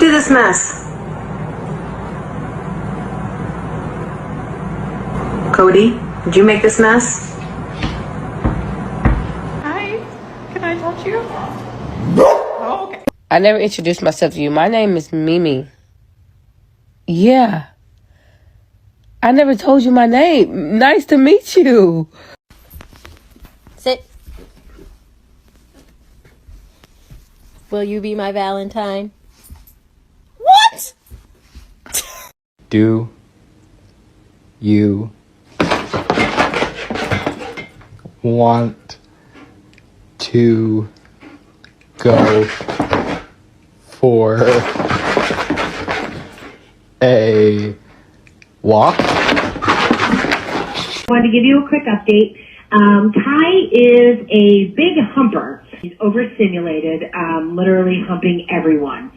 did this mess? Cody, did you make this mess? Hi, can I touch you? Oh, okay. I never introduced myself to you. My name is Mimi. Yeah. I never told you my name. Nice to meet you. Sit. Will you be my Valentine? What? Do you want to go for a walk? I wanted to give you a quick update. Kai is a big humper. He's overstimulated, literally humping everyone.